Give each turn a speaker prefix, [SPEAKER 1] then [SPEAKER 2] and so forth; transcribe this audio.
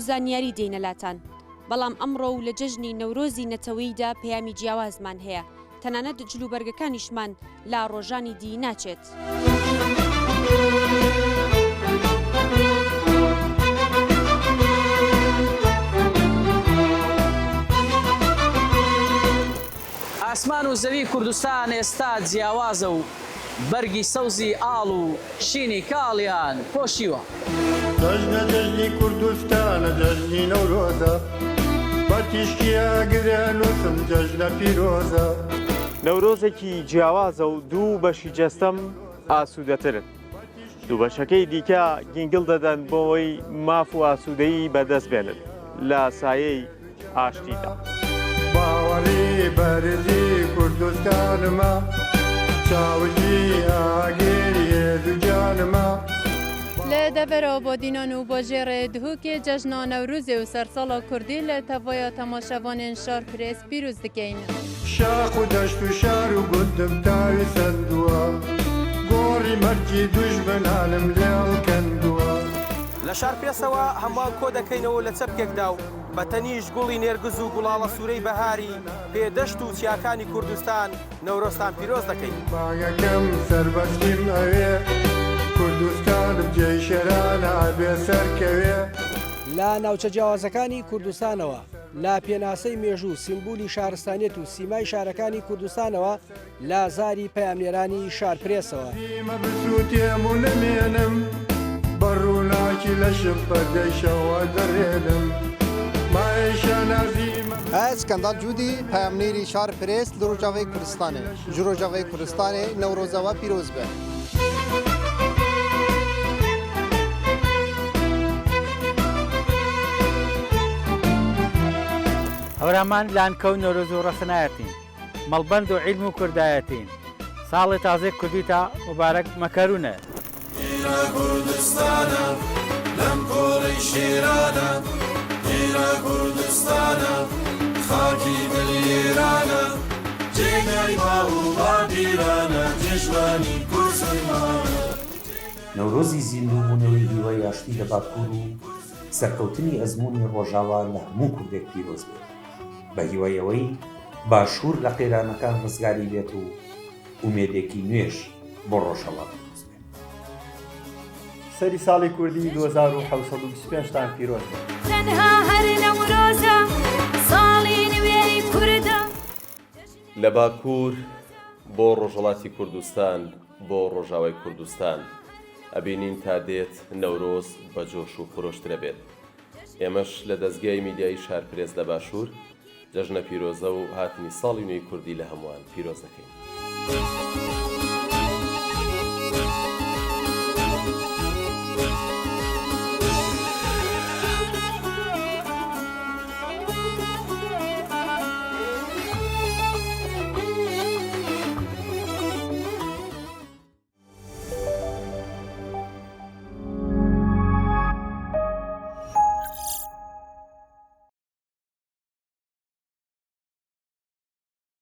[SPEAKER 1] زانیاری دێنەلاتان. بەڵام ئەمڕۆ و لە جەژنی نەورۆزی نەتەوەییدا پەیامی جیاوازمان هەیە، تەنانەت جلوبەرگەکانیشمان لا ڕۆژانی دی ناچێت.
[SPEAKER 2] ئاسمان و زەوی کوردستان ئێستا جیاوازە و بەرگی سەوزی ئاڵ و شینی کاڵیان پۆشیوە.
[SPEAKER 3] جەژنە جەژنی کوردستانە جەژنی نەورۆزە، بەتیشکیە گرە نووسم جەژنە پیرۆزە.
[SPEAKER 4] نەورۆزێکی جیاوازە و دوو بەشی جەستەم ئاسوودەترن. دوو بەشەکەی دیکە گینگڵ دەدەن بۆەوەی ماف و ئاسوودەیی بەدەست بێنن لە سایەی ئاشتیدا.
[SPEAKER 3] باوەڕی بەرزی کوردستانمە، چاوشی ئاگێریێ دووجانمە.
[SPEAKER 5] لە دەڤەرەوە بۆ دینان و بۆ ژێڕێ دهوکێ جەژنا نەورۆزێ و سەرساڵا کوردی لە تەڤۆیە تەماشەوانên شار پرێس پیرۆز دکەین.
[SPEAKER 3] شاخ و دەشت و شار و گوندم تاوی سندووە، گۆڕی مەرجی دوژمنانم لێڵ کەندووە.
[SPEAKER 6] لە شار پرێسەوە هەمووان کۆ دەکەینەوە لە چەپکێکدا و بە تەنیش گوڵی نێرگز و گوڵاڵە سوورەی بەهاری پێدەشت و چیاکانی کوردستان نەورۆستان پیرۆز دەکەین.
[SPEAKER 3] باگەکەم سەربەستیم ئەوێ، کوردستانم جێی شێرانە ئەبێ سەرکەوێ.
[SPEAKER 7] لا ناوچە جیاوازەکانی کوردستانەوە، لا پێناسەی مێژوو سیمبولی شارستانیەت و سیمای شارەکانی کوردستانەوە لا زاری پەیامنێرانی شارپرێسەوە.
[SPEAKER 3] دیمە بسووتێم و نەمێنم، بەڕووناکی لەشم پەردەیشەوە دەڕێنم.
[SPEAKER 8] Ez Skandal Cudî peyamnêrî şar pirêst li Rojavayê Kurdistanê. Ji Rojavayê Kurdistanê Newroza we pîroz be.
[SPEAKER 9] هەورامان لانکە و نۆرۆز و ڕەسەنایەتین، مەڵبەند و عیلم و کوردایەتین. ساڵی تازەی کوردیتا مبارەک مەکەرونە.
[SPEAKER 10] ئێرە کوردستانە لەم کۆڕی شێرانە، ئێرە کوردستانە خاکی دڵێرانە، جێگای ماڵ و باپیرانە، جێژوانی کوردستانە.
[SPEAKER 11] نەورۆزی زیندووبوونەوەی هیوای ئاشتی لە باکوور و سەرکەوتنی ئەزموونی ڕۆژاوا لە هەموو کوردێک پیرۆز بێت، بە هیوایەوەی باشوور لە قێرانەکان ڕزگاری بێت و ئومێدێکی نوێش بۆ ڕۆژهەڵات دروست بێت.
[SPEAKER 4] سەری ساڵی کوردی 2725 پیرۆز بێت.
[SPEAKER 5] تەنها هەر نەورۆزە ساڵی نوێی کوردە.
[SPEAKER 12] لە باکوور بۆ ڕۆژهەڵاتی کوردستان، بۆ ڕۆژاوای کوردستان ئەبینین تا دێت نەورۆز بە جۆش و خۆشترە بێت. ئێمەش لە دەستگای میدیایی شارپرێز لە باشوور جەژنە پیرۆزە و هاتنی ساڵی نوێی کوردی لە هەمووان پیرۆز دەکەین.